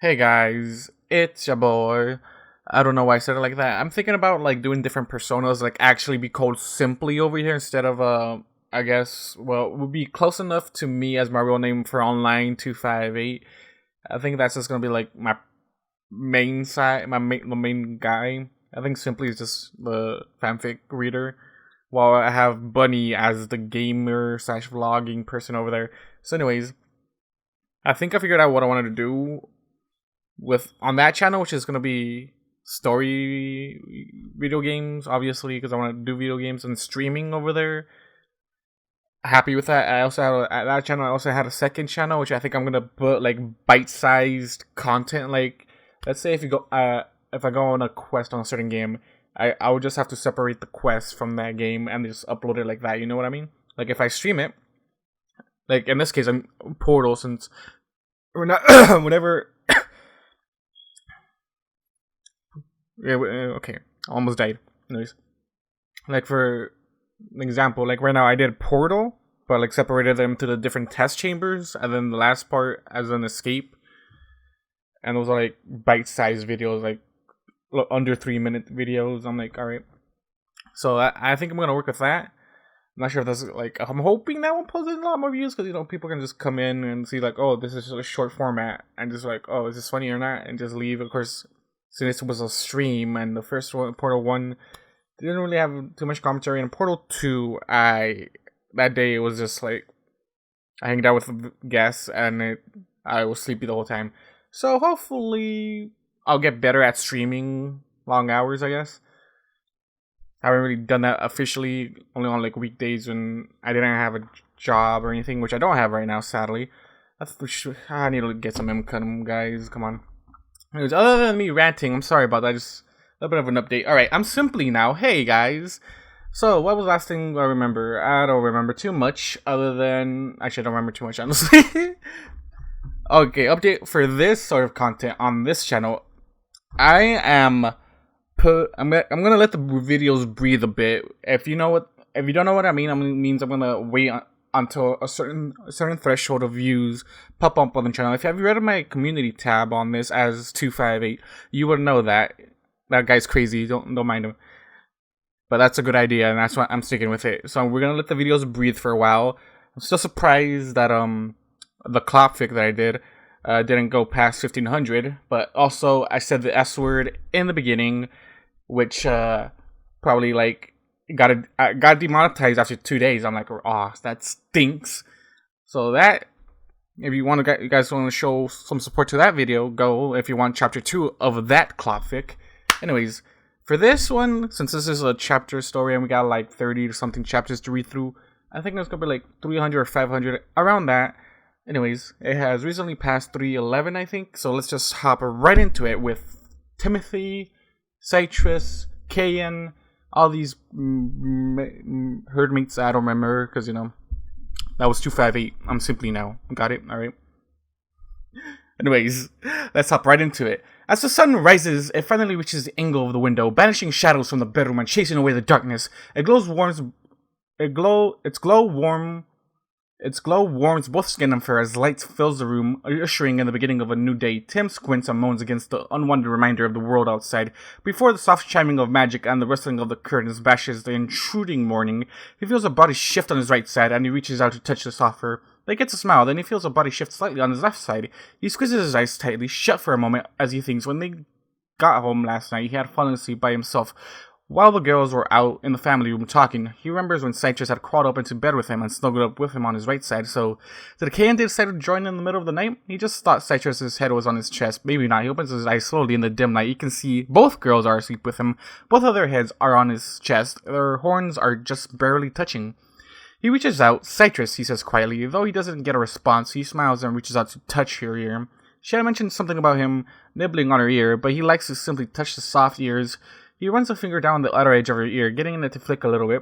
Hey guys, it's your boy. I don't know why I said it like that. I'm thinking about like doing different personas, like actually be called Simply over here instead of I guess it would be close enough to me as my real name for online 258. I think that's just gonna be like my main side, the main guy. I think Simply is just the fanfic reader, while I have Bunny as the gamer slash vlogging person over there. So, anyways, I think I figured out what I wanted to do with on that channel, which is gonna be story video games, obviously, because I want to do video games and streaming over there. Happy with that. I also had at that channel. I also had a second channel, which I think I'm gonna put like bite-sized content. Like, let's say if I go on a quest on a certain game, I would just have to separate the quest from that game and just upload it like that. You know what I mean? Like if I stream it, like in this case, I'm Portal, since we're not whenever. Yeah, okay, I almost died. Anyways, like for an example, like right now I did Portal, but like separated them to the different test chambers, and then the last part as an escape. And those are like bite-sized videos, like under 3-minute videos. I'm like, all right. So I think I'm gonna work with that. I'm not sure if that's like, I'm hoping that one pulls in a lot more views, because people can just come in and see like, oh, this is just a short format, and just like, oh, is this funny or not, and just leave. Of course, since it was a stream, and the first one, Portal 1, didn't really have too much commentary, and Portal 2, that day it was just like, I hanged out with guests, and I was sleepy the whole time. So hopefully I'll get better at streaming long hours, I guess. I haven't really done that officially, only on like weekdays when I didn't have a job or anything, which I don't have right now, sadly. I need to get some income, guys, come on. Anyways, other than me ranting, I'm sorry about that, just a bit of an update. Alright, I'm Simply now. Hey guys. So, what was the last thing I remember? I don't remember too much, other than... Actually, I don't remember too much, honestly. Okay, update for this sort of content on this channel. I'm gonna let the videos breathe a bit. If you don't know what I mean, it means I'm gonna wait until a certain threshold of views pop up on the channel. If you have read my community tab on this as 258, you would know that guy's crazy. Don't mind him. But that's a good idea, and that's why I'm sticking with it. So we're gonna let the videos breathe for a while. I'm still surprised that the FanFic that I did didn't go past 1500, but also I said the S word in the beginning, which probably like got demonetized after 2 days. I'm like, oh, that stinks. So that, if you guys want to show some support to that video, go. If you want chapter 2 of that FanFic. Anyways, for this one, since this is a chapter story and we got like 30 or something chapters to read through, I think it's gonna be like 300 or 500 around that. Anyways, it has recently passed 311, I think. So let's just hop right into it with Timothy, Citrus, Kayan, all these herd mates I don't remember, because that was 258. I'm Simply now. Got it? Alright. Anyways, let's hop right into it. As the sun rises, it finally reaches the angle of the window, banishing shadows from the bedroom and chasing away the darkness. Its glow warms both skin and fur as light fills the room, ushering in the beginning of a new day. Tim squints and moans against the unwanted reminder of the world outside. Before the soft chiming of magic and the rustling of the curtains bashes the intruding morning, he feels a body shift on his right side, and he reaches out to touch the soft fur. He gets a smile, then he feels a body shift slightly on his left side. He squeezes his eyes tightly shut for a moment as he thinks when they got home last night he had fallen asleep by himself. While the girls were out in the family room talking, he remembers when Citrus had crawled up into bed with him and snuggled up with him on his right side. So, did Kayan decide to join in the middle of the night? He just thought Citrus's head was on his chest. Maybe not. He opens his eyes slowly in the dim light. You can see both girls are asleep with him. Both of their heads are on his chest. Their horns are just barely touching. He reaches out. Citrus, he says quietly. Though he doesn't get a response, he smiles and reaches out to touch her ear. She had mentioned something about him nibbling on her ear, but he likes to simply touch the soft ears. He runs a finger down the outer edge of her ear, getting it to flick a little bit.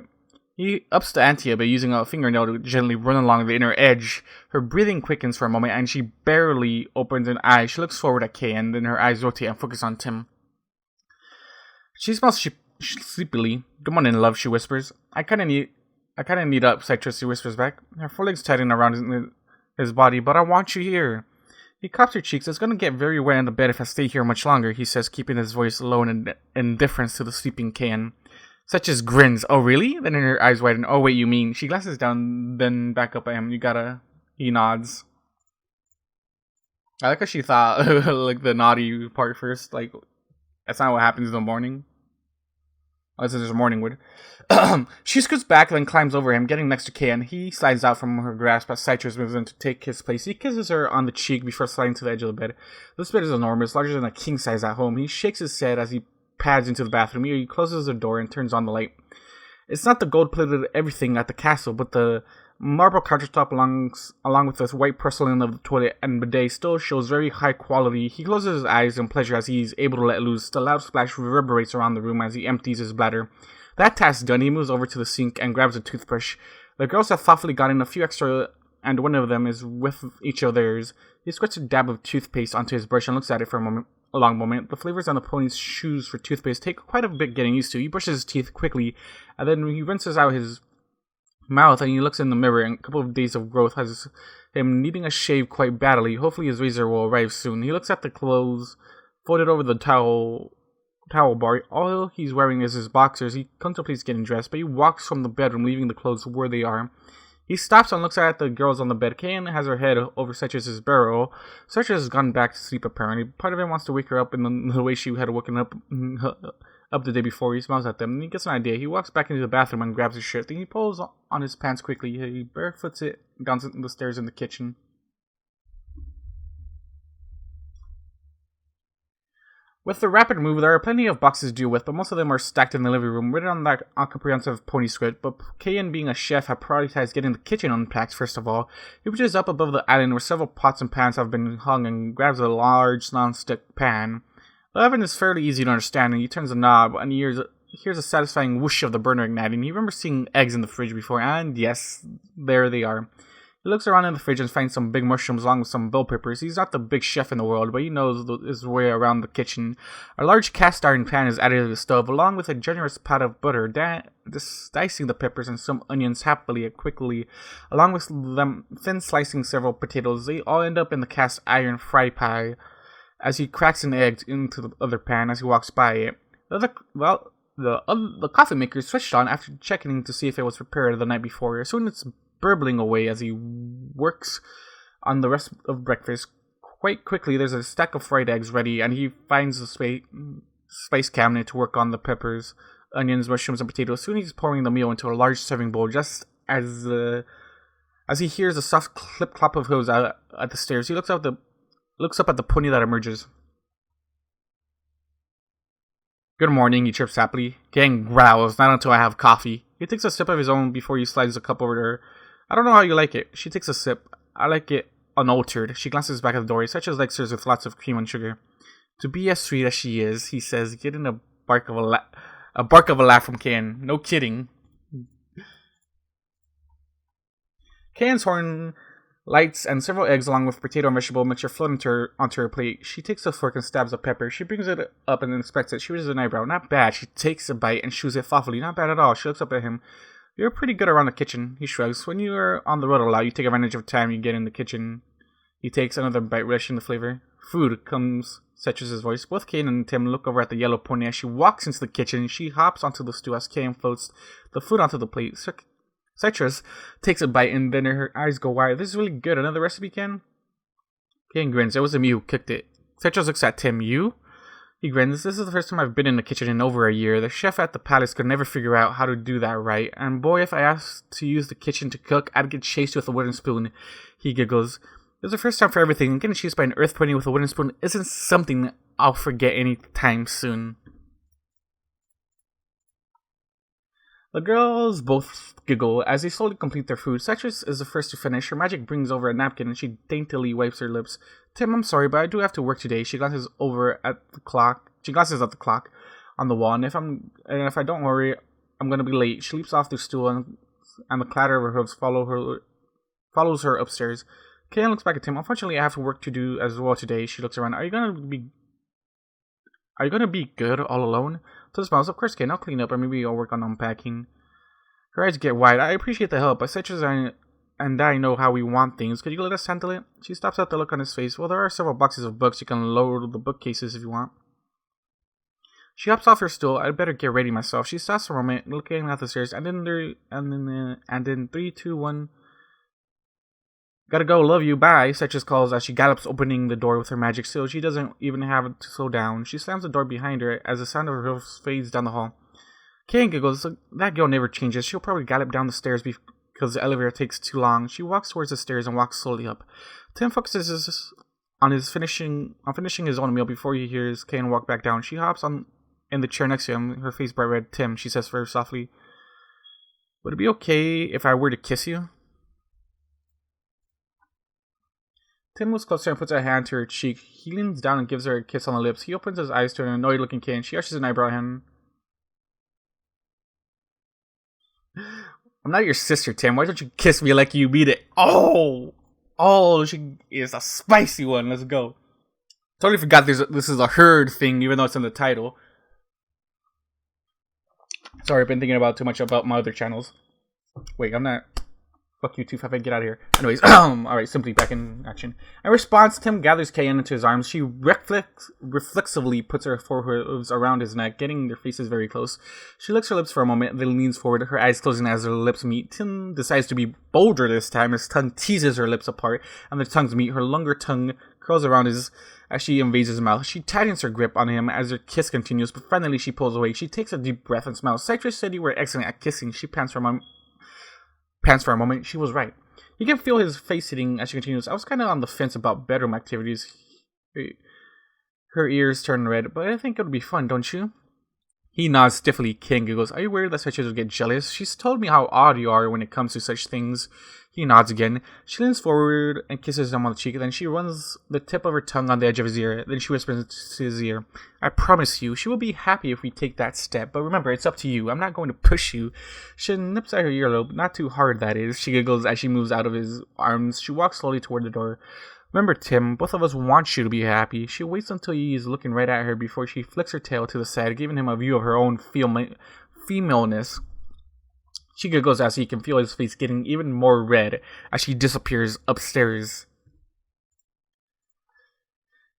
He ups the ante by using a fingernail to gently run along the inner edge. Her breathing quickens for a moment, and she barely opens an eye. She looks forward at Kay, and then her eyes rotate and focus on Tim. She smiles sleepily. "Good morning, love," she whispers. I kinda need up," Citrus, he whispers back. Her forelegs tighten around his body. "But I want you here." He cups her cheeks. It's gonna get very wet in the bed if I stay here much longer, he says, keeping his voice low in indifference to the sleeping Can. Such as grins. Oh, really? Then her eyes widen. Oh, wait, you mean? She glances down, then back up at him. He nods. I like how she thought, like, the naughty part first. Like, that's not what happens in the morning. Unless there's a morning wood. She scoots back, then climbs over him, getting next to Can. He slides out from her grasp as Citrus moves in to take his place. He kisses her on the cheek before sliding to the edge of the bed. This bed is enormous, larger than a king size at home. He shakes his head as he pads into the bathroom. He closes the door and turns on the light. It's not the gold-plated everything at the castle, but the marble countertop along with the white porcelain of the toilet and bidet still shows very high quality. He closes his eyes in pleasure as he's able to let loose. The loud splash reverberates around the room as he empties his bladder. That task done, he moves over to the sink and grabs a toothbrush. The girls have thoughtfully gotten a few extra, and one of them is with each of theirs. He squirts a dab of toothpaste onto his brush and looks at it for a long moment. The flavors on the pony's shoes for toothpaste take quite a bit getting used to. He brushes his teeth quickly, and then he rinses out his mouth and he looks in the mirror, and a couple of days of growth has him needing a shave quite badly. Hopefully his razor will arrive soon. He looks at the clothes folded over the towel bar. All he's wearing is his boxers. He contemplates getting dressed, but he walks from the bedroom, leaving the clothes where they are. He stops and looks at the girls on the bed. Can has her head over Citrus's barrel. Citrus has gone back to sleep apparently. Part of him wants to wake her up in the way she had woken up the day before. He smiles at them and he gets an idea. He walks back into the bathroom and grabs his shirt. Then he pulls on his pants quickly. He barefoots it down the stairs in the kitchen. With the rapid move, there are plenty of boxes to deal with, but most of them are stacked in the living room, written on that comprehensive pony script. But Kayan, being a chef, had prioritized getting the kitchen unpacked first of all. He reaches up above the island where several pots and pans have been hung and grabs a large non-stick pan. The oven is fairly easy to understand, and he turns the knob and he hears a satisfying whoosh of the burner igniting. He remembers seeing eggs in the fridge before, and yes, there they are. He looks around in the fridge and finds some big mushrooms along with some bell peppers. He's not the big chef in the world, but he knows his way around the kitchen. A large cast iron pan is added to the stove, along with a generous pot of butter, dicing the peppers and some onions happily and quickly, along with them thin slicing several potatoes. They all end up in the cast iron fry pie as he cracks an egg into the other pan as he walks by it. The coffee maker is switched on after checking to see if it was prepared the night before. Soon it's burbling away as he works on the rest of breakfast. Quite quickly, there's a stack of fried eggs ready, and he finds the spice cabinet to work on the peppers, onions, mushrooms, and potatoes. Soon he's pouring the meal into a large serving bowl. Just as he hears a soft clip-clop of hooves at the stairs, he looks up at the pony that emerges. "Good morning," he chirps happily. Gang growls, "Not until I have coffee." He takes a sip of his own before he slides the cup over to her. "I don't know how you like it." She takes a sip. "I like it unaltered." She glances back at the door. Such as likes hers with lots of cream and sugar. "To be as sweet as she is," he says, getting a bark of a laugh from Can. "No kidding." Can's horn lights and several eggs along with potato and vegetable mixture float onto her plate. She takes a fork and stabs a pepper. She brings it up and inspects it. She raises an eyebrow. "Not bad." She takes a bite and chews it thoughtfully. "Not bad at all." She looks up at him. "You're pretty good around the kitchen." He shrugs. "When you're on the road a lot, you take advantage of time you get in the kitchen." He takes another bite, relishing the flavor. "Food," comes Citrus's voice. Both Kane and Tim look over at the yellow pony as she walks into the kitchen. She hops onto the stool as Kane floats the food onto the plate. Citrus takes a bite and then her eyes go wide. "This is really good. Another recipe, Ken?" Kane grins. "It wasn't me who cooked it." Citrus looks at Tim. "You?" He grins. "This is the first time I've been in the kitchen in over a year. The chef at the palace could never figure out how to do that right. And boy, if I asked to use the kitchen to cook, I'd get chased with a wooden spoon." He giggles. "It's the first time for everything. Getting chased by an earth pony with a wooden spoon isn't something I'll forget anytime soon." The girls both giggle as they slowly complete their food. Citrus is the first to finish. Her magic brings over a napkin and she daintily wipes her lips. "Tim, I'm sorry, but I do have to work today." She glances at the clock on the wall, and if I don't hurry, I'm gonna be late. She leaps off the stool and the clatter of her hooves follows her upstairs. Kayan looks back at Tim. "Unfortunately, I have work to do as well today." She looks around. Are you gonna be good all alone?" Tim smiles. "Of course, Ken. I'll clean up, or maybe I'll work on unpacking." Her eyes get wide. "I appreciate the help, but Citrus and I know how we want things. Could you let us handle it? She stops at the look on his face. Well, there are several boxes of books. You can load the bookcases if you want. She hops off her stool. I'd better get ready myself. She stops for a moment, looking at the stairs, and then 3, 2, 1. Gotta go, love you, bye, Setches calls as she gallops, opening the door with her magic seal. She doesn't even have to slow down. She slams the door behind her as the sound of her hoofs fades down the hall. Kane giggles. That girl never changes. She'll probably gallop down the stairs because the elevator takes too long. She walks towards the stairs and walks slowly up. Tim focuses on finishing his own meal before he hears Kane walk back down. She hops in the chair next to him, her face bright red. Tim, she says very softly, would it be okay if I were to kiss you? Tim moves closer and puts a hand to her cheek. He leans down and gives her a kiss on the lips. He opens his eyes to an annoyed-looking Kane. She arches an eyebrow at him. I'm not your sister, Tim. Why don't you kiss me like you mean it? Oh, she is a spicy one. Let's go. Totally forgot this is a herd thing, even though it's in the title. Sorry, I've been thinking about too much about my other channels. Wait, I'm not. Fuck you, 258, get out of here. Anyways, alright, Simply back in action. In response, Tim gathers Kayan into his arms. She reflexively puts her forearms around his neck, getting their faces very close. She licks her lips for a moment, then leans forward, her eyes closing as her lips meet. Tim decides to be bolder this time. His tongue teases her lips apart, and their tongues meet. Her longer tongue curls around as she invades his mouth. She tightens her grip on him as their kiss continues, but finally she pulls away. She takes a deep breath and smiles. Citrus said you were excellent at kissing. She pants for a moment. She was right. You can feel his face hitting as she continues. I was kind of on the fence about bedroom activities. Her ears turn red, but I think it would be fun, don't you? He nods stiffly. King giggles. Are you worried that Citrus would get jealous? She's told me how odd you are when it comes to such things. He nods again. She leans forward and kisses him on the cheek. Then she runs the tip of her tongue on the edge of his ear. Then she whispers into his ear, I promise you, she will be happy if we take that step. But remember, it's up to you. I'm not going to push you. She nips at her earlobe. Not too hard, that is. She giggles as she moves out of his arms. She walks slowly toward the door. Remember, Tim, both of us want you to be happy. She waits until he is looking right at her before she flicks her tail to the side, giving him a view of her own femaleness. She giggles as he can feel his face getting even more red as she disappears upstairs.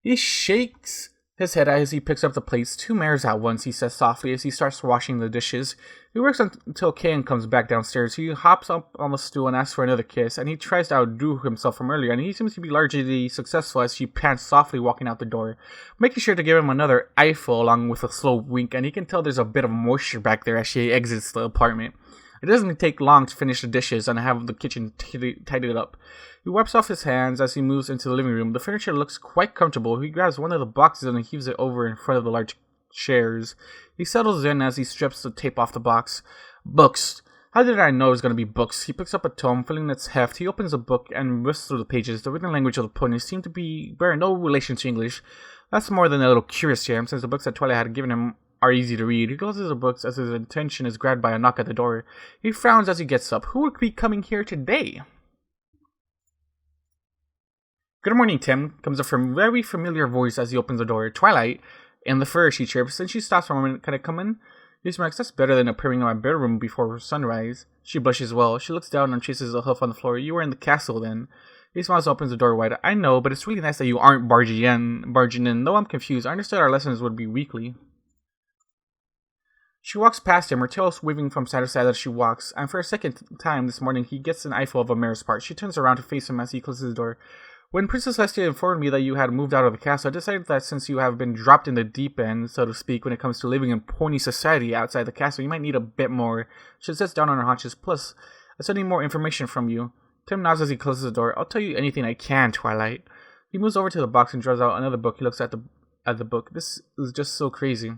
He shakes his head as he picks up the plates. 2 mares at once, he says softly as he starts washing the dishes. He works until Kayan comes back downstairs. He hops up on the stool and asks for another kiss, and he tries to outdo himself from earlier, and he seems to be largely successful as she pants softly walking out the door, making sure to give him another eyeful along with a slow wink, and he can tell there's a bit of moisture back there as she exits the apartment. It doesn't take long to finish the dishes and have the kitchen tidied up. He wipes off his hands as he moves into the living room. The furniture looks quite comfortable. He grabs one of the boxes and heaves it over in front of the large chairs. He settles in as he strips the tape off the box. Books. How did I know it was going to be books? He picks up a tome, feeling its heft. He opens the book and whiffs through the pages. The written language of the ponies seemed to bear no relation to English. That's more than a little curious to him, since the books that Twilight had given him are easy to read. He closes the books as his attention is grabbed by a knock at the door. He frowns as he gets up. Who would be coming here today? Good morning, Tim, comes a very familiar voice as he opens the door. Twilight, in the fur, she chirps. Then she stops for a moment. Can I come in? He remarks, that's better than appearing in my bedroom before sunrise. She blushes well. She looks down and chases a hoof on the floor. You were in the castle then. He smiles and opens the door wide. I know, but it's really nice that you aren't barging in. Though I'm confused. I understood our lessons would be weekly. She walks past him, her tail waving from side to side as she walks, and for a second time this morning he gets an eyeful of a mare's part. She turns around to face him as he closes the door. When Princess Hestia informed me that you had moved out of the castle, I decided that since you have been dropped in the deep end, so to speak, when it comes to living in pony society outside the castle, you might need a bit more. She sits down on her haunches. Plus, I still need more information from you. Tim nods as he closes the door. I'll tell you anything I can, Twilight. He moves over to the box and draws out another book. He looks at the book. This is just so crazy.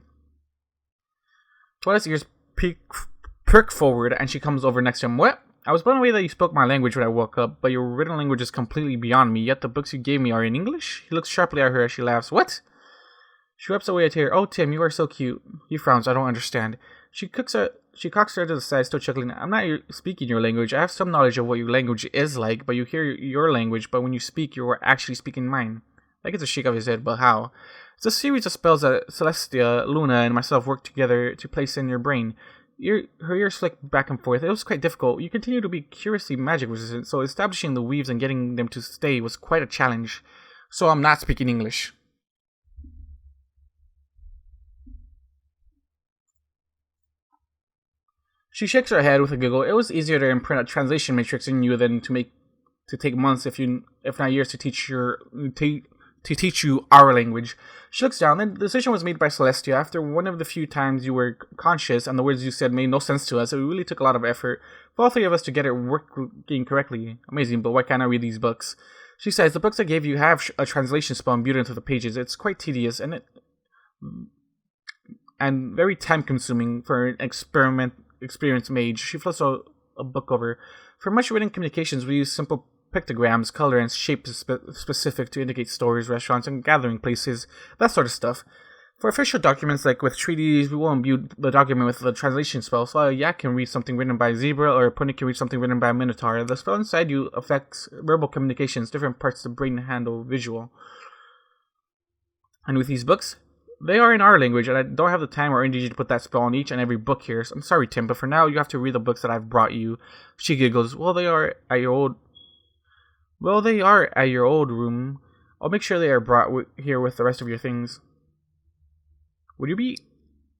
Twilight's ears perk forward, and she comes over next to him. What? I was blown away that you spoke my language when I woke up, but your written language is completely beyond me, yet the books you gave me are in English? He looks sharply at her as she laughs. What? She wipes away a tear. Oh, Tim, you are so cute. He frowns. I don't understand. She cocks her to the side, still chuckling. I'm not speaking your language. I have some knowledge of what your language is like, but you hear your language, but when you speak, you are actually speaking mine. I get a shake of his head, but how? It's a series of spells that Celestia, Luna, and myself work together to place in your brain. Her ears flicked back and forth. It was quite difficult. You continue to be curiously magic resistant, so establishing the weaves and getting them to stay was quite a challenge. So I'm not speaking English. She shakes her head with a giggle. It was easier to imprint a translation matrix in you than to take months, if not years, to teach you our language. She looks down. The decision was made by Celestia. After one of the few times you were conscious and the words you said made no sense to us, it really took a lot of effort for all three of us to get it working correctly. Amazing, but why can't I read these books? She says, the books I gave you have a translation spell imbued into the pages. It's quite tedious and very time-consuming for an experienced mage. She flips a book over. For much written communications, we use simple pictograms, color, and shape specific to indicate stores, restaurants, and gathering places, that sort of stuff. For official documents, like with treaties, we will imbue the document with the translation spell, so a yak can read something written by a zebra, or a pony can read something written by a minotaur. The spell inside you affects verbal communications, different parts of the brain handle visual. And with these books, they are in our language, and I don't have the time or energy to put that spell on each and every book here. So I'm sorry, Tim, but for now, you have to read the books that I've brought you. She giggles. Well, they are at your old room. I'll make sure they are brought here with the rest of your things. Would you be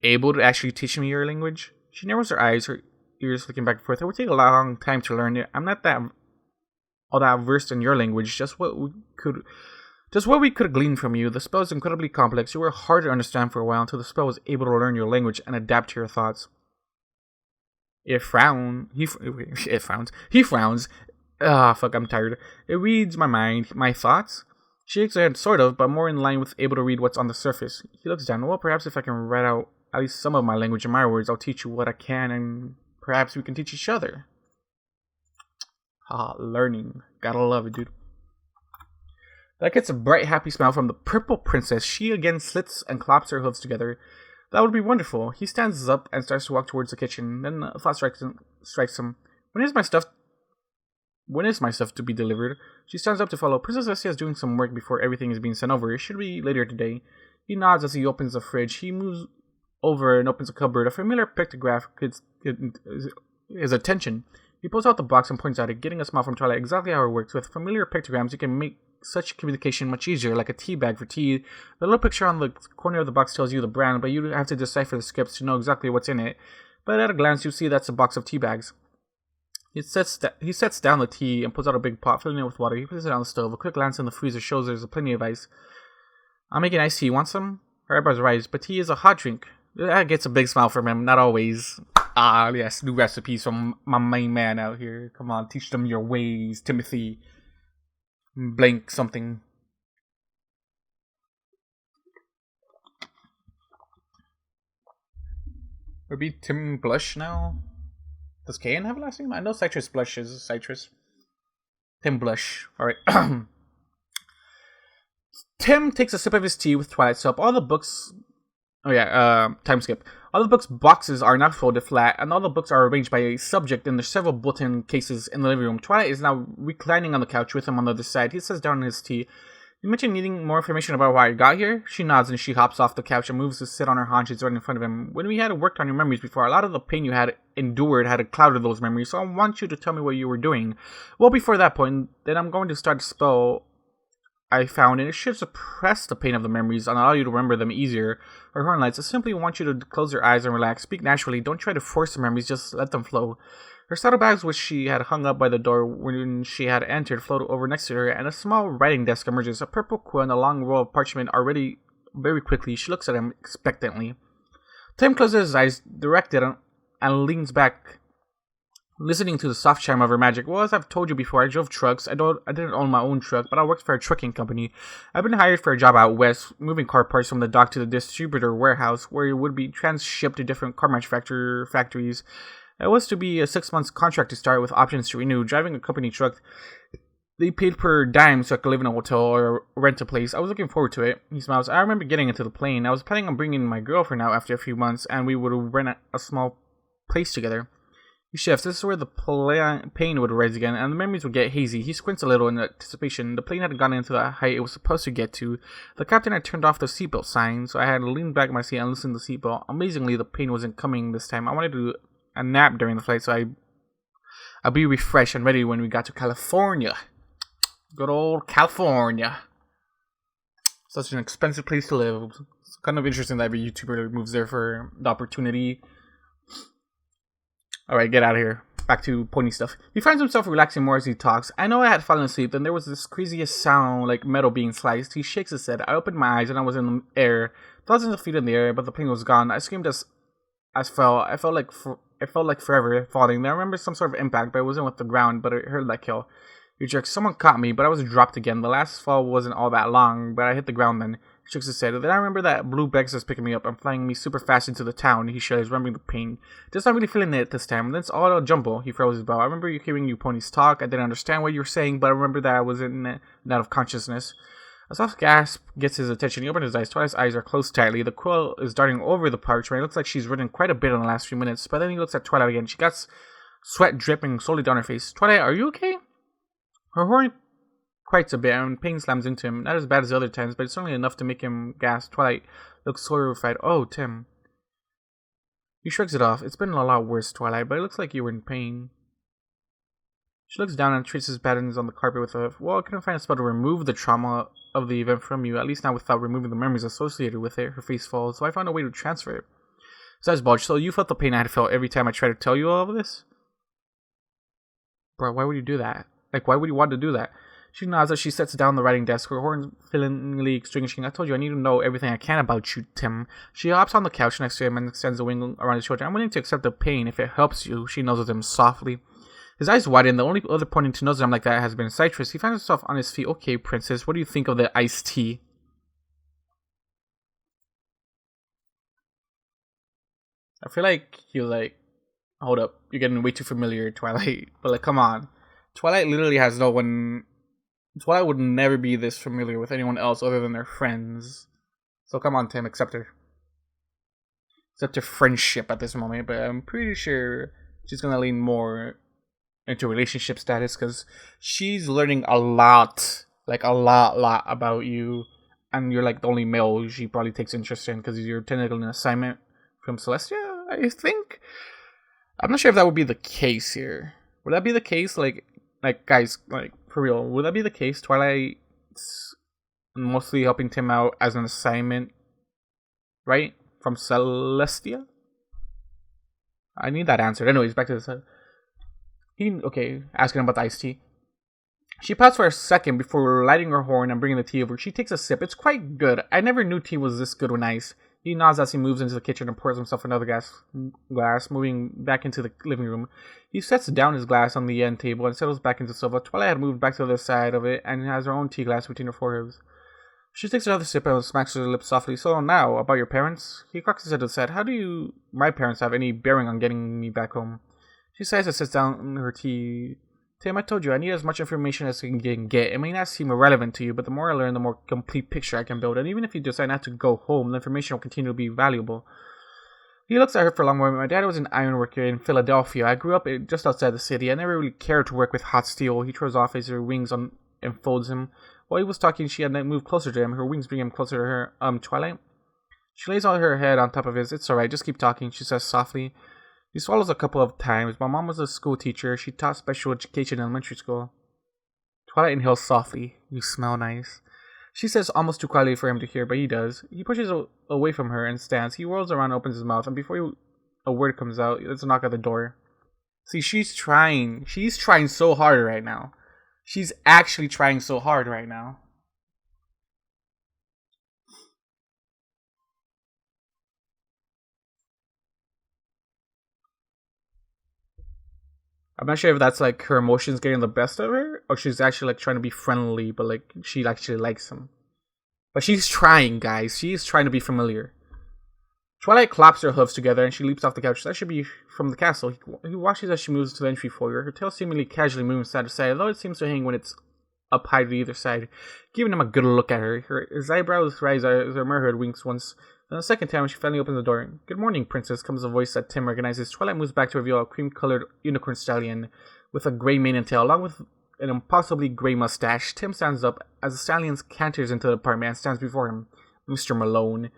able to actually teach me your language? She narrows her eyes, her ears looking back and forth. It would take a long time to learn it. I'm not all that versed in your language. Just what we could glean from you. The spell is incredibly complex. You were hard to understand for a while until the spell was able to learn your language and adapt to your thoughts. He frowns. Fuck, I'm tired. It reads my mind, my thoughts. She shakes her head, sort of, but more in line with able to read what's on the surface. He looks down. Well, perhaps if I can write out at least some of my language in my words, I'll teach you what I can, and perhaps we can teach each other. Learning. Gotta love it, dude. That gets a bright, happy smile from the purple princess. She again slits and claps her hooves together. That would be wonderful. He stands up and starts to walk towards the kitchen. Then a thought strikes him. When is my stuff to be delivered? She stands up to follow. Princess Vestia is doing some work before everything is being sent over. It should be later today. He nods as he opens the fridge. He moves over and opens a cupboard. A familiar pictograph gets his attention. He pulls out the box and points at it, getting a smile from Twilight. Exactly how it works. With familiar pictograms, you can make such communication much easier, like a tea bag for tea. The little picture on the corner of the box tells you the brand, but you have to decipher the scripts to know exactly what's in it. But at a glance, you see that's a box of tea bags. He sets down the tea and pulls out a big pot, filling it with water. He puts it on the stove. A quick glance in the freezer shows there's plenty of ice. I'm making iced tea. Want some? Her eyebrows rise, but tea is a hot drink. That gets a big smile from him. Not always. Yes, new recipes from my main man out here. Come on, teach them your ways, Timothy. Blank something. Would be Tim Blush now? Does Kayan have a last name? I know Citrus Blush is Citrus. Tim Blush. Alright. Tim takes a sip of his tea with Twilight soap. All the books... time skip. All the books' boxes are now folded flat, and all the books are arranged by a subject in the several bulletin cases in the living room. Twilight is now reclining on the couch with him on the other side. He sits down on his tea. You mentioned needing more information about why I got here? She nods and she hops off the couch and moves to sit on her haunches right in front of him. When we had worked on your memories before, a lot of the pain you had endured had clouded those memories, so I want you to tell me what you were doing. Well, before that point, then I'm going to start a spell I found, and it should suppress the pain of the memories and allow you to remember them easier. Her horn lights. I simply want you to close your eyes and relax. Speak naturally. Don't try to force the memories, just let them flow. Her saddlebags, which she had hung up by the door when she had entered, float over next to her, and a small writing desk emerges. A purple quill and a long roll of parchment are ready very quickly. She looks at him expectantly. Tim closes his eyes, directed, and leans back, listening to the soft chime of her magic. Well, as I've told you before, I drove trucks. I didn't own my own truck, but I worked for a trucking company. I've been hired for a job out west, moving car parts from the dock to the distributor warehouse, where it would be transshipped to different car manufacturer factories. It was to be a 6-month contract to start with options to renew. Driving a company truck, they paid per dime so I could live in a hotel or rent a place. I was looking forward to it. He smiles. I remember getting into the plane. I was planning on bringing my girlfriend out after a few months, and we would rent a small place together. He shifts. This is where the pain would rise again, and the memories would get hazy. He squints a little in anticipation. The plane had gone into the height it was supposed to get to. The captain had turned off the seatbelt sign, so I had leaned back in my seat and loosened the seatbelt. Amazingly, the pain wasn't coming this time. I wanted to a nap during the flight, so I'll be refreshed and ready when we got to California. Good old California. Such an expensive place to live. It's kind of interesting that every YouTuber moves there for the opportunity. Alright, get out of here. Back to pony stuff. He finds himself relaxing more as he talks. I know I had fallen asleep, then there was this craziest sound like metal being sliced. He shakes his head. I opened my eyes and I was in the air. Thousands of feet in the air, but the plane was gone. I screamed as fell. I felt like forever falling. Then I remember some sort of impact, but it wasn't with the ground, but it hurt like hell. You jerk. Someone caught me, but I was dropped again. The last fall wasn't all that long, but I hit the ground then. He shook his head. Then I remember that blue Bex was picking me up and flying me super fast into the town. He shudders, remembering the pain. Just not really feeling it this time. Then it's all a jumble. He froze his bow. I remember hearing you ponies talk. I didn't understand what you were saying, but I remember that I was in and out of consciousnly. A soft gasp gets his attention. He opens his eyes. Twilight's eyes are closed tightly. The quill is darting over the parchment. It looks like she's written quite a bit in the last few minutes, but then he looks at Twilight again. She got sweat dripping slowly down her face. Twilight, are you okay? Her horn quite a bit, and pain slams into him. Not as bad as the other times, but it's certainly enough to make him gasp. Twilight looks horrified. Oh, Tim. He shrugs it off. It's been a lot worse, Twilight, but it looks like you were in pain. She looks down and traces patterns on the carpet with a, well, I couldn't find a spell to remove the trauma of the event from you, at least not without removing the memories associated with it. Her face falls, so I found a way to transfer it. His eyes bulge. So you felt the pain I had felt every time I tried to tell you all of this? Bro, why would you do that? Like, why would you want to do that? She nods as she sets down the writing desk, her horn feelingly extinguishing. I told you I need to know everything I can about you, Tim. She hops on the couch next to him and extends a wing around his shoulder. I'm willing to accept the pain if it helps you, she nuzzles him softly. His eyes widen. The only other pointing to nuzzle him like that has been Citrus. He finds himself on his feet. Okay, princess, what do you think of the iced tea? I feel like you're like, hold up, you're getting way too familiar, Twilight. But like, come on. Twilight literally has no one. Twilight would never be this familiar with anyone else other than their friends. So come on, Tim, accept her. Accept her friendship at this moment. But I'm pretty sure she's gonna lean more into relationship status because she's learning a lot, like a lot about you, and you're like the only male she probably takes interest in because you're technically an assignment from Celestia, I think. I'm not sure if that would be the case here. Would that be the case? Like guys, like for real, would that be the case? Twilight's mostly helping Tim out as an assignment, right? From Celestia? I need that answered. Anyways, back to this. Asking about the iced tea. She pouts for a second before lighting her horn and bringing the tea over. She takes a sip. It's quite good. I never knew tea was this good when ice. He nods as he moves into the kitchen and pours himself another glass, moving back into the living room. He sets down his glass on the end table and settles back into the sofa. Twilight had moved back to the other side of it and has her own tea glass between her foreheads. She takes another sip and smacks her lips softly. So now, about your parents? He cocks his head to the side. How do my parents have any bearing on getting me back home? She sighs and sits down her tea. Tim, I told you, I need as much information as I can get. It may not seem irrelevant to you, but the more I learn, the more complete picture I can build. And even if you decide not to go home, the information will continue to be valuable. He looks at her for a long moment. My dad was an ironworker in Philadelphia. I grew up just outside the city. I never really cared to work with hot steel. He throws off as her wings enfolds him. While he was talking, she had moved closer to him. Her wings bring him closer to her. Twilight? She lays all her head on top of his. It's alright, just keep talking, she says softly. He swallows a couple of times. My mom was a school teacher. She taught special education in elementary school. Twilight inhales softly. You smell nice. She says almost too quietly for him to hear, but he does. He pushes away from her and stands. He whirls around and opens his mouth, and before a word comes out, there's a knock at the door. See, she's trying. She's trying so hard right now. She's actually trying so hard right now. I'm not sure if that's like her emotions getting the best of her, or she's actually like trying to be friendly, but like she actually likes him. But she's trying, guys. She's trying to be familiar. Twilight claps her hooves together and she leaps off the couch. That should be from the castle. He watches as she moves to the entry foyer. Her tail seemingly casually moving side to side, although it seems to hang when it's up high to either side, giving him a good look at her. His eyebrows rise as her mirror winks once. Then the second time, she finally opens the door. Good morning, princess, comes a voice that Tim recognizes. Twilight moves back to reveal a cream-colored unicorn stallion with a gray mane and tail, along with an impossibly gray mustache. Tim stands up as the stallion canters into the apartment and stands before him. Mr. Malone,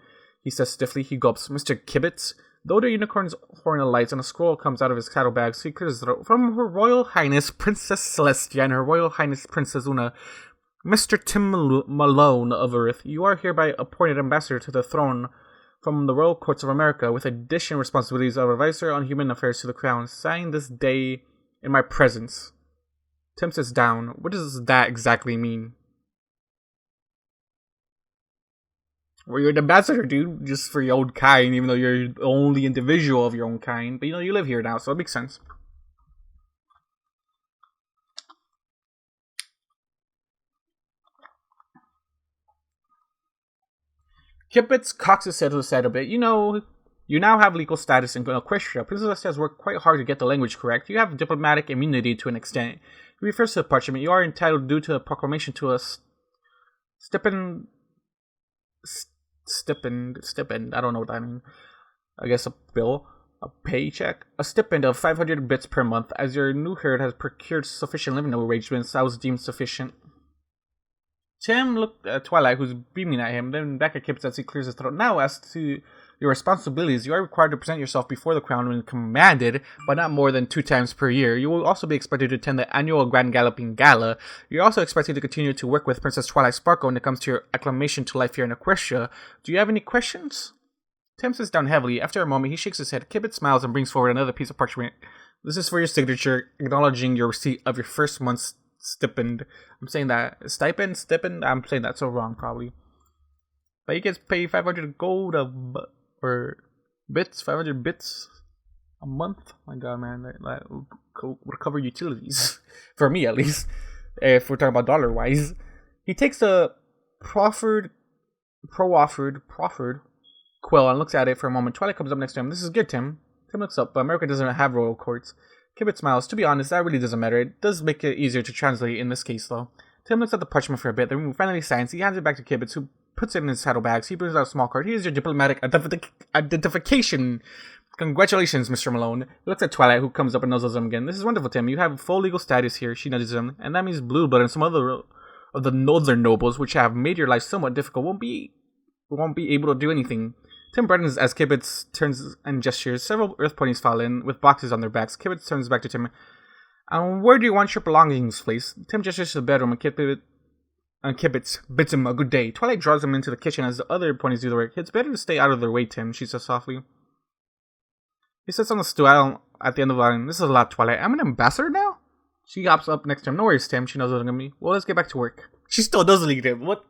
he says stiffly. He gulps. Mr. Kibitz? Though the unicorn's horn alights and a scroll comes out of his saddlebags, he clears his throat. From Her Royal Highness Princess Celestia and Her Royal Highness Princess Una, Mr. Tim Malone of Earth, you are hereby appointed ambassador to the throne from the Royal Courts of America, with additional responsibilities of advisor on human affairs to the crown. Signed this day in my presence. Tim sits down. What does that exactly mean? Well, you're an ambassador, dude, just for your own kind, even though you're the only individual of your own kind. But, you live here now, so it makes sense. Kipitz cocks his head to the side a bit. You now have legal status in Equestria. Princess has worked quite hard to get the language correct. You have diplomatic immunity to an extent. He refers to the parchment. You are entitled, due to a proclamation, to a stipend. I don't know what that means. I guess a bill, a paycheck, a stipend of 500 bits per month. As your new herd has procured sufficient living arrangements, I was deemed sufficient. Tim looked at Twilight, who's beaming at him, then back at Kipitz as he clears his throat. Now, as to your responsibilities, you are required to present yourself before the crown when commanded, but not more than 2 times per year. You will also be expected to attend the annual Grand Galloping Gala. You're also expected to continue to work with Princess Twilight Sparkle when it comes to your acclamation to life here in Equestria. Do you have any questions? Tim sits down heavily. After a moment, he shakes his head. Kipitz smiles and brings forward another piece of parchment. This is for your signature, acknowledging your receipt of your first month's stipend. I'm saying that. Stipend? I'm saying that so wrong, probably. But he gets paid 500 gold or bits, 500 bits a month. Oh my god, man, that would cover utilities for me, at least. If we're talking about dollar wise, he takes the proffered quill and looks at it for a moment. Twilight comes up next to him. This is good, Tim. Tim looks up, but America doesn't have royal courts. Kibit smiles. To be honest, that really doesn't matter. It does make it easier to translate in this case, though. Tim looks at the parchment for a bit, then finally signs. He hands it back to Kibitz, who puts it in his saddlebags. He brings out a small card. Here's your diplomatic identification. Congratulations, Mr. Malone. He looks at Twilight, who comes up and nuzzles him again. This is wonderful, Tim. You have full legal status here. She nudges him. And that means Blueblood and some other of the northern nobles, which have made your life somewhat difficult, won't be able to do anything. Tim brightens as Kibitz turns and gestures. Several earth ponies fall in with boxes on their backs. Kibitz turns back to Tim. Where do you want your belongings placed? Tim gestures to the bedroom and Kibitz bids him a good day. Twilight draws him into the kitchen as the other ponies do the work. It's better to stay out of their way, Tim, she says softly. He sits on the stool at the end of the line. This is a lot, Twilight. I'm an ambassador now? She hops up next to him. No worries, Tim. She knows what's going to be. Well, let's get back to work. She still doesn't like him. What?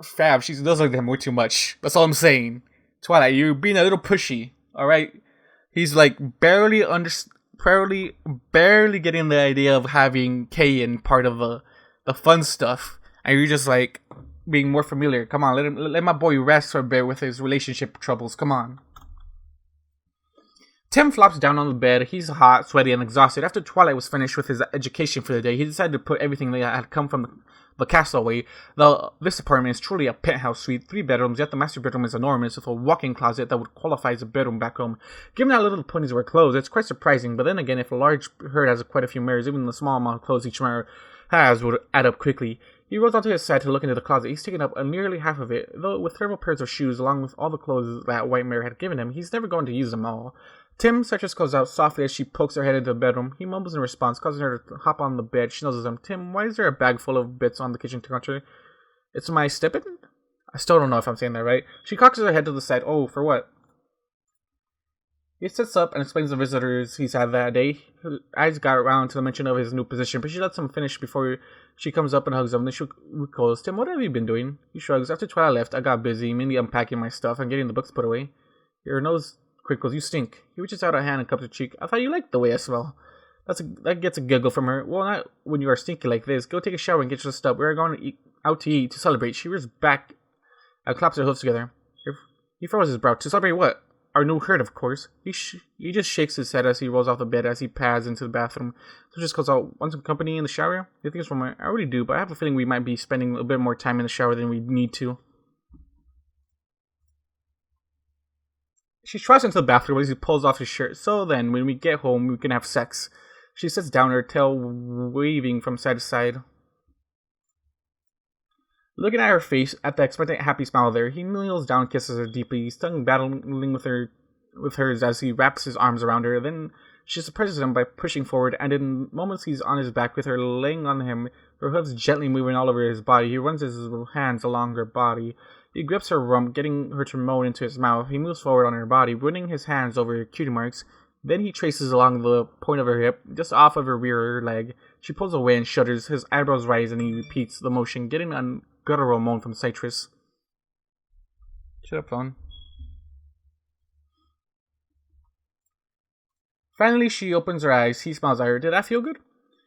Fab, she does like him way too much. That's all I'm saying. Twilight, you're being a little pushy. Alright? He's like barely getting the idea of having Kayan part of the fun stuff. And you're just like being more familiar. Come on, let my boy rest for a bit with his relationship troubles. Come on. Tim flops down on the bed. He's hot, sweaty, and exhausted. After Twilight was finished with his education for the day, he decided to put everything that had come from the castle away. This apartment is truly a penthouse suite, 3 bedrooms, yet the master bedroom is enormous, with a walk-in closet that would qualify as a bedroom back home. Given how little the ponies were clothes, it's quite surprising, but then again, if a large herd has quite a few mares, even the small amount of clothes each mare has would add up quickly. He rolls onto his side to look into the closet. He's taken up nearly half of it, though with several pairs of shoes, along with all the clothes that white mare had given him, he's never going to use them all. Tim searches clothes out softly as she pokes her head into the bedroom. He mumbles in response, causing her to hop on the bed. She nuzzles him. Tim, why is there a bag full of bits on the kitchen counter? It's my stipend? I still don't know if I'm saying that right. She cocks her head to the side. Oh, for what? He sits up and explains the visitors he's had that day. Her eyes got around to the mention of his new position, but she lets him finish before she comes up and hugs him. Then she recalls, Tim, what have you been doing? He shrugs. After Twilight left, I got busy, mainly unpacking my stuff and getting the books put away. Your nose crinkles. You stink. He reaches out a hand and cups her cheek. I thought you liked the way I smell. That gets a giggle from her. Well, not when you are stinky like this. Go take a shower and get your stuff. We're going out to eat to celebrate. She rears back and claps her hooves together. He furrows his brow. To celebrate what? Our new herd, of course. He just shakes his head as he rolls off the bed as he pads into the bathroom. So just calls out, want some company in the shower? You think it's from I already do, but I have a feeling we might be spending a bit more time in the shower than we need to. She tries into the bathroom as he pulls off his shirt. So then, when we get home, we can have sex. She sits down, her tail waving from side to side. Looking at her face, at the expectant happy smile there, he kneels down and kisses her deeply, his tongue battling with hers as he wraps his arms around her. Then she surprises him by pushing forward, and in moments he's on his back with her laying on him, her hooves gently moving all over his body. He runs his hands along her body. He grips her rump, getting her to moan into his mouth. He moves forward on her body, running his hands over her cutie marks. Then he traces along the point of her hip, just off of her rear leg. She pulls away and shudders. His eyebrows rise, and he repeats the motion, getting a guttural moan from Citrus. Shut up, phone. Finally, she opens her eyes. He smiles at her. Did that feel good?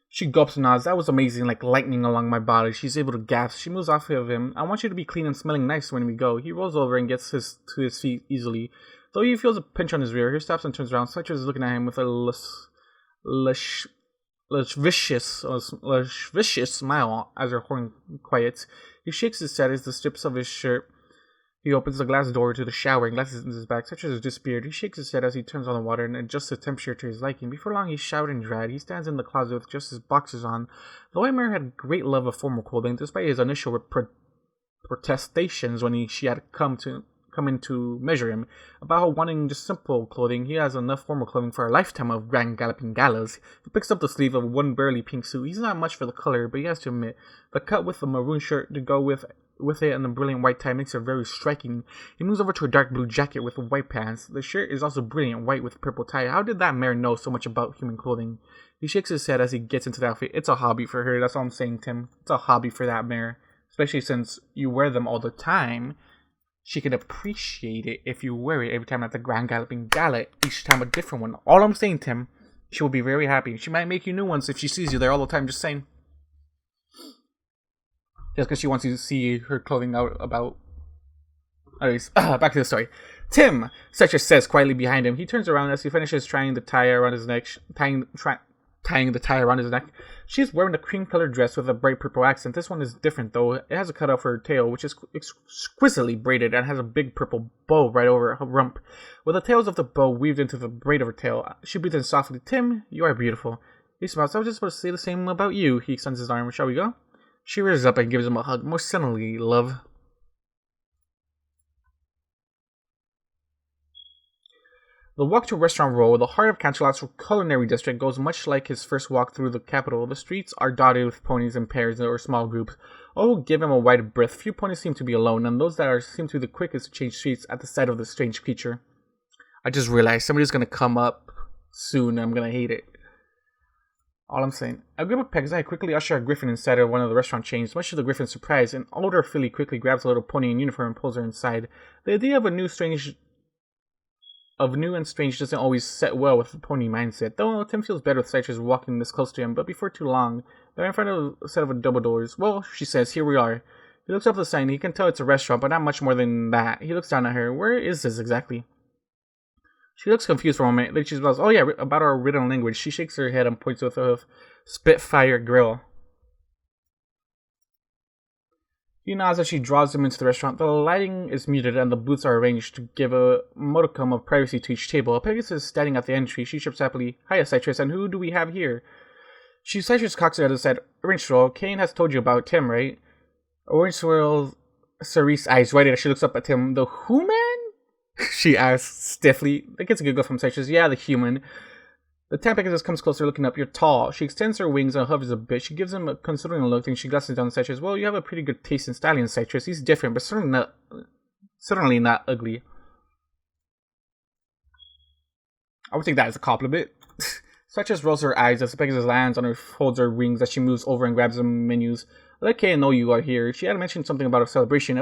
She gulps and nods. That was amazing, like lightning along my body. She's able to gasp. She moves off of him. I want you to be clean and smelling nice when we go. He rolls over and gets to his feet easily. Though he feels a pinch on his rear, he stops and turns around. Citrus is looking at him with a vicious smile as her horn quiets. He shakes his head as the strips of his shirt. He opens the glass door to the shower and glasses in his back. Citrus has disappeared. He shakes his head as he turns on the water and adjusts the temperature to his liking. Before long, he's showered and dried. He stands in the closet with just his boxers on. The white mare had great love of formal clothing, despite his initial protestations when she had come in to measure him about how wanting just simple clothing. He has enough formal clothing for a lifetime of grand galloping galas. He picks up the sleeve of one burly pink suit. He's not much for the color, but he has to admit the cut with the maroon shirt to go with it and the brilliant white tie makes it very striking. He moves over to a dark blue jacket with white pants. The shirt is also brilliant white with purple tie. How did that mare know so much about human clothing? He shakes his head as he gets into the outfit. It's a hobby for her. That's all I'm saying, Tim. It's a hobby for that mare, especially since you wear them all the time. She can appreciate it if you wear it every time at the Grand Galloping Gala, each time a different one. All I'm saying, Tim, she will be very happy. She might make you new ones if she sees you there all the time, just saying. Just because she wants you to see her clothing out about. Anyways, back to the story. Tim, Citrus says quietly behind him. He turns around as he finishes tying the tie around his neck. Tying the tie around his neck. She's wearing a cream-colored dress with a bright purple accent. This one is different, though. It has a cut off her tail, which is exquisitely braided and has a big purple bow right over her rump. With the tails of the bow weaved into the braid of her tail, she breathes in softly. Tim, you are beautiful. He smiles. I was just supposed to say the same about you. He extends his arm. Shall we go? She rears up and gives him a hug. Most certainly, love. The walk to Restaurant Row, the heart of Canterlot's culinary district, goes much like his first walk through the capital. The streets are dotted with ponies in pairs or small groups. All give him a wide berth. Few ponies seem to be alone, and those that seem to be the quickest to change streets at the sight of the strange creature. I just realized somebody's going to come up soon, and I'm going to hate it. All I'm saying. A group of pegs quickly usher a griffin inside of one of the restaurant chains. Much to the griffin's surprise, an older filly quickly grabs a little pony in uniform and pulls her inside. The idea of new and strange doesn't always set well with the pony mindset, though Tim feels better with Citrus walking this close to him, but before too long, they're in front of a set of double doors. Well, she says, here we are. He looks up the sign. He can tell it's a restaurant, but not much more than that. He looks down at her. Where is this exactly? She looks confused for a moment, then she smiles. Oh yeah, about our written language. She shakes her head and points with a Spitfire grill. He nods as she draws him into the restaurant. The lighting is muted and the booths are arranged to give a modicum of privacy to each table. Pegasus is standing at the entry. She chirps happily. Hiya, Citrus, and who do we have here? Citrus cocks her head and said, Orange Swirl, Kane has told you about Tim, right? Orange Swirl, Cerise eyes wide as she looks up at Tim. The who man? She asks stiffly. That gets a giggle from Citrus. Yeah, the human. The time Pegasus comes closer, looking up. You're tall. She extends her wings and hovers a bit. She gives him a considering look, and she glances down at Citrus. Well, you have a pretty good taste in styling, Citrus. He's different, but certainly not ugly. I would take that as a compliment. Citrus rolls her eyes as Pegasus lands on her, folds her wings as she moves over and grabs the menus. Let Kay know you are here. She had mentioned something about a celebration.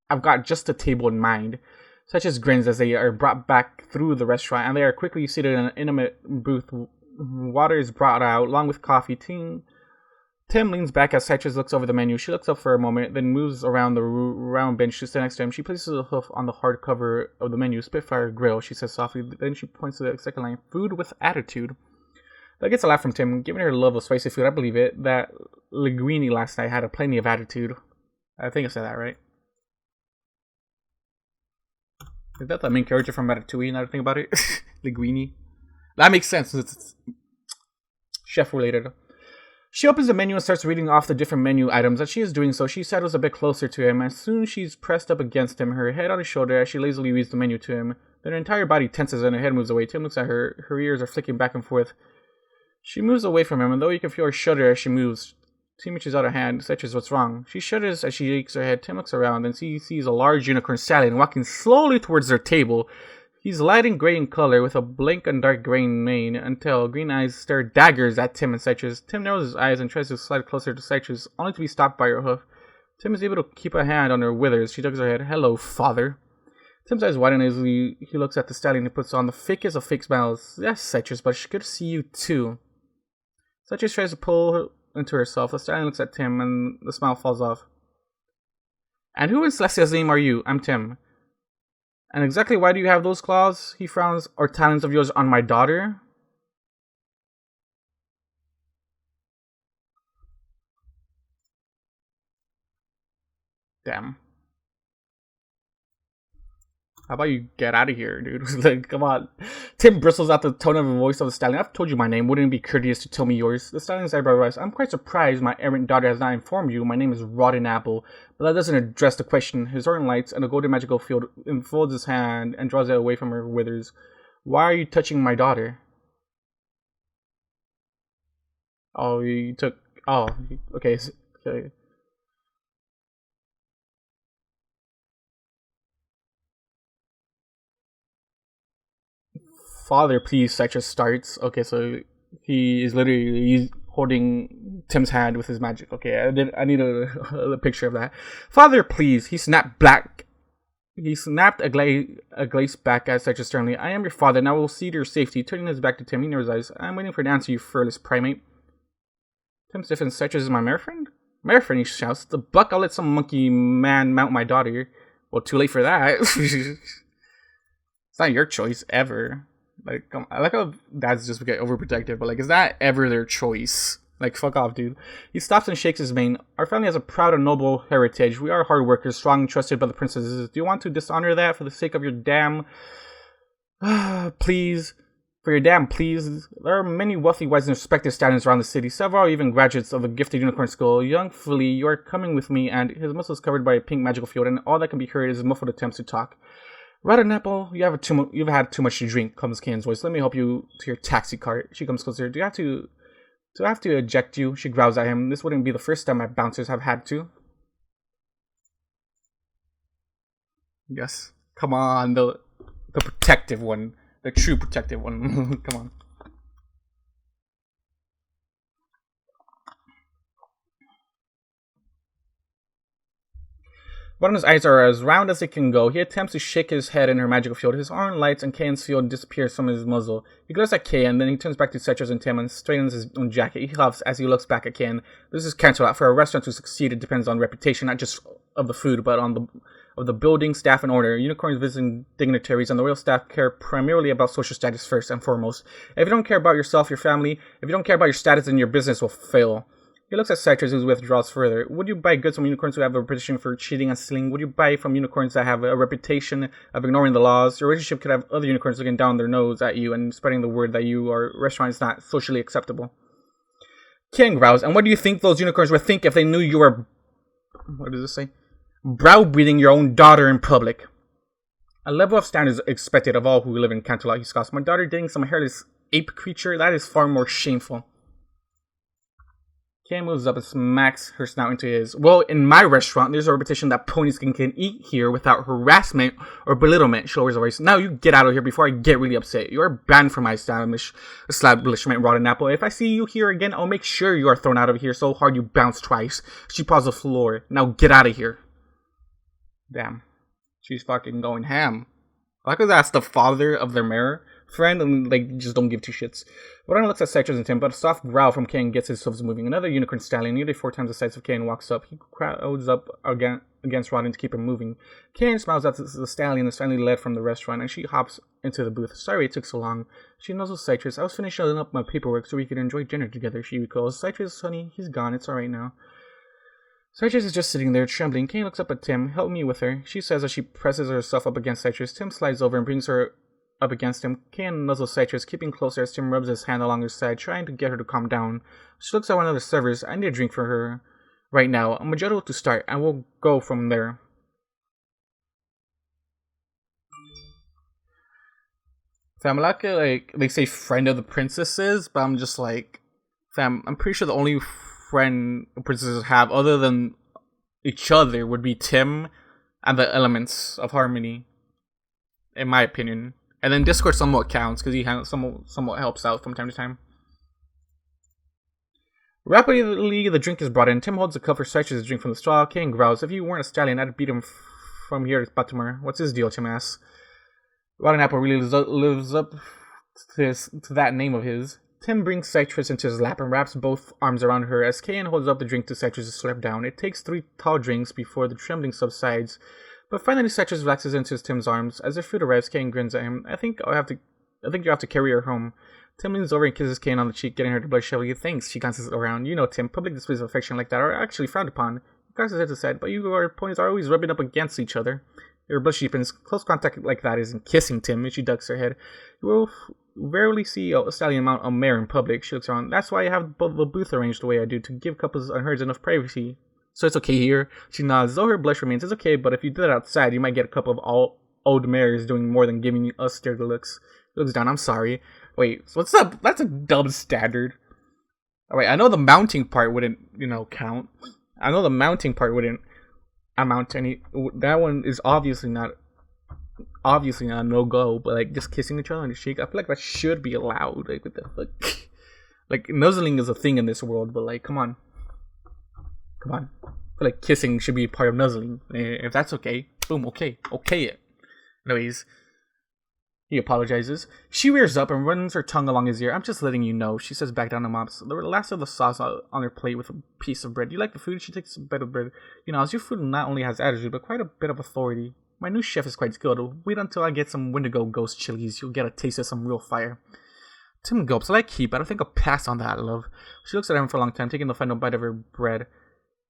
I've got just a table in mind. Citrus grins as they are brought back through the restaurant, and they are quickly seated in an intimate booth. Water is brought out, along with coffee. Tim leans back as Citrus looks over the menu. She looks up for a moment, then moves around the round bench to stand next to him. She places a hoof on the hard cover of the menu. Spitfire Grill, she says softly. Then she points to the second line. Food with attitude. That gets a laugh from Tim. Given her love of spicy food, I believe it. That linguine last night had plenty of attitude. I think I said that right. Is that the main character from Ratatouille, now that I think about it? Linguini. That makes sense since it's chef related. She opens the menu and starts reading off the different menu items. As she is doing so, she settles a bit closer to him. As soon as she's pressed up against him, her head on his shoulder as she lazily reads the menu to him. Then her entire body tenses and her head moves away. Tim looks at her. Her ears are flicking back and forth. She moves away from him, and though you can feel her shudder as she moves, Tim reaches out her hand, such as what's wrong. She shudders as she shakes her head. Tim looks around, and sees a large unicorn stallion walking slowly towards their table. He's light and gray in color, with a blank and dark gray mane, until green eyes stare daggers at Tim and Citrus. Tim narrows his eyes and tries to slide closer to Citrus, only to be stopped by her hoof. Tim is able to keep a hand on her withers. She tugs her head. Hello, father. Tim's eyes widen as he looks at the stallion and puts on the fakest of fake smiles. Yes, Citrus, but it's good to see you too. Citrus tries to pull her into herself. The stallion looks at Tim, and the smile falls off. And who in Celestia's name are you? I'm Tim. And exactly why do you have those claws, he frowns, or talons of yours on my daughter? Damn. How about you get out of here, dude? Like, come on. Tim bristles at the tone of the voice of the stallion. I've told you my name. Wouldn't it be courteous to tell me yours? The stallion's eyebrow rise. I'm quite surprised my errant daughter has not informed you. My name is Rotten Apple. But that doesn't address the question. His horn lights, and a golden magical field enfolds his hand and draws it away from her withers. Why are you touching my daughter? Oh, you took... Oh, okay. Okay. Father, please, Citrus starts. Okay, so he is literally holding Tim's hand with his magic. Okay, I need a picture of that. Father, please. He snapped back. He snapped a glaze back at Citrus sternly. I am your father, and I will see to your safety. Turning his back to Tim, he narrows his eyes. I'm waiting for an answer, you furless primate. Tim stiffens. Citrus is my mare friend? Mare friend, he shouts. The buck, I'll let some monkey man mount my daughter. Well, too late for that. It's not your choice, ever. Like, I like how dads just get overprotective, but like, is that ever their choice? Like, fuck off, dude. He stops and shakes his mane. Our family has a proud and noble heritage. We are hard workers, strong and trusted by the princesses. Do you want to dishonor that for the sake of your damn... please. For your damn please. There are many wealthy, wise, and respected stallions around the city. Several are even graduates of the gifted unicorn school. Young Flea, you are coming with me, and his muscles covered by a pink magical field, and all that can be heard is muffled attempts to talk. Rotten Apple, you've had too much to drink, comes Kane's voice. Let me help you to your taxi cart. She comes closer. Do I have to eject you? She growls at him. This wouldn't be the first time my bouncers have had to. Yes. Come on, the protective one. The true protective one. Come on. Rodden's eyes are as round as they can go. He attempts to shake his head in her magical field. His arm lights and Kane's field disappears from his muzzle. He glares at Kane, then he turns back to Citrus and Tim and straightens his own jacket. He huffs as he looks back at Kane. This is Canterlot. For a restaurant to succeed, it depends on reputation, not just of the food, but on the building, staff, and order. Unicorns visiting dignitaries and the royal staff care primarily about social status first and foremost. If you don't care about yourself, your family, if you don't care about your status, then your business will fail. He looks at Citrus, who withdraws further. Would you buy goods from unicorns who have a reputation for cheating and stealing? Would you buy from unicorns that have a reputation of ignoring the laws? Your relationship could have other unicorns looking down their nose at you and spreading the word that your restaurant is not socially acceptable. King growls, and what do you think those unicorns would think if they knew you were... What does this say? Browbeating your own daughter in public. A level of standards is expected of all who live in Canterlot, he scoffs. My daughter dating some hairless ape creature? That is far more shameful. Kane moves up and smacks her snout into his. Well, in my restaurant, there's a reputation that ponies can eat here without harassment or belittlement. She lowers her voice. Now you get out of here before I get really upset. You are banned from my establishment, Rotten Apple. If I see you here again, I'll make sure you are thrown out of here so hard you bounce twice. She paws the floor. Now get out of here. Damn. She's fucking going ham. Like that's the father of their mayor friend, and like just don't give two shits. Rodden looks at Citrus and Tim, but a soft growl from Kane gets his hooves moving. Another unicorn stallion, nearly 4 times the size of Kane, walks up. He crowds up against Rodden to keep him moving. Kane smiles at the stallion is finally led from the restaurant, and she hops into the booth. Sorry it took so long. She nuzzles Citrus. I was finishing up my paperwork so we could enjoy dinner together, she recalls. Citrus, honey, he's gone. It's alright now. Citrus is just sitting there, trembling. Kane looks up at Tim. Help me with her, she says as she presses herself up against Citrus. Tim slides over and brings her up against him. Kane nuzzles Citrus, keeping closer as Tim rubs his hand along her side, trying to get her to calm down. She looks at one of the servers. I need a drink for her right now. A mojito to start, and we'll go from there. Fam, like they say friend of the princesses, but I'm just like, fam, I'm pretty sure the only friend princesses have other than each other would be Tim and the elements of harmony, in my opinion. And then Discord somewhat counts because he somewhat helps out from time to time. Rapidly, the drink is brought in. Tim holds the cup for Citrus' drink from the straw. Kane growls, "If you weren't a stallion, I'd beat him from here to Baltimore." What's his deal, Tim asks. Rotten Apple really lives up to that name of his. Tim brings Citrus into his lap and wraps both arms around her as Kane holds up the drink to Citrus to slurp down. It takes 3 tall drinks before the trembling subsides, but finally Citrus relaxes into Tim's arms. As their food arrives, Kane grins at him. I think you have to carry her home." Tim leans over and kisses Kane on the cheek, getting her to blush heavily. "Thanks." She glances around. You know, Tim, public displays of affection like that are actually frowned upon. He cracks his head to the side, but your ponies are always rubbing up against each other. Her blush deepens. Close contact like that isn't kissing, Tim. And she ducks her head. You will rarely see a stallion mount a mare in public. She looks around. That's why I have the booth arranged the way I do, to give couples and herds enough privacy. So it's okay here? She nods. Though her blush remains, it's okay, but if you did it outside, you might get a couple of old mares doing more than giving us stare looks. He looks down. I'm sorry. Wait, so what's up? That's a dumb standard. Alright, I know the mounting part wouldn't, count. I know the mounting part wouldn't amount to any. That one is obviously not a no-go, but like just kissing each other on the cheek, I feel like that should be allowed. Like, what the fuck? Like, nuzzling is a thing in this world, but like, come on. I feel like kissing should be part of nuzzling. If that's okay, boom, okay it. Anyways, he apologizes. She rears up and runs her tongue along his ear. I'm just letting you know, she says back down to mops. The last of the sauce on her plate with a piece of bread. You like the food? She takes a bite of bread. As your food not only has attitude, but quite a bit of authority. My new chef is quite skilled. Wait until I get some Wendigo ghost chilies. You'll get a taste of some real fire. Tim gulps. I like heat, but I think I'll pass on that, love. She looks at him for a long time, taking the final bite of her bread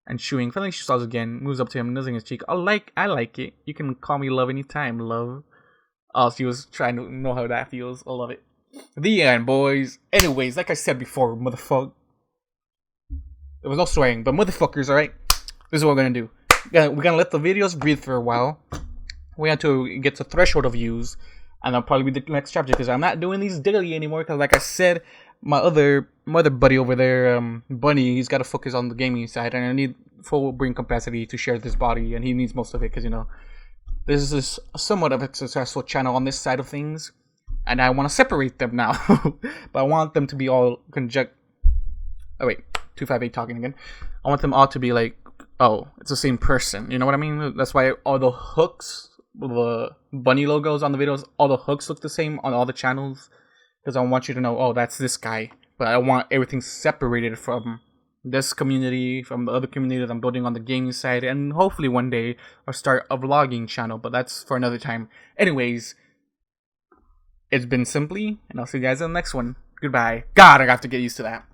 and chewing. Finally, she stalls again, moves up to him, nuzzling his cheek. I like it. You can call me love anytime, love. Oh, she was trying to know how that feels. I love it. The end, boys. Anyways, like I said before, motherfucker. There was no swearing, but motherfuckers, alright? This is what we're gonna do. We're gonna let the videos breathe for a while. We have to get to threshold of views. And that'll probably be the next chapter, because I'm not doing these daily anymore. Because like I said, my other buddy over there, Bunny, he's got to focus on the gaming side. And I need full brain capacity to share this body. And he needs most of it, because, this is somewhat of a successful channel on this side of things, and I want to separate them now. But I want them to be all Oh wait, 258 talking again. I want them all to be like, oh, it's the same person. You know what I mean? That's why all the hooks, the bunny logos on the videos, all the hooks look the same on all the channels, because I want you to know, oh, that's this guy. But I want everything separated from this community, from the other community that I'm building on the gaming side, and hopefully one day I'll start a vlogging channel, but that's for another time. Anyways, it's been Simply, and I'll see you guys in the next one. Goodbye. God, I have to get used to that.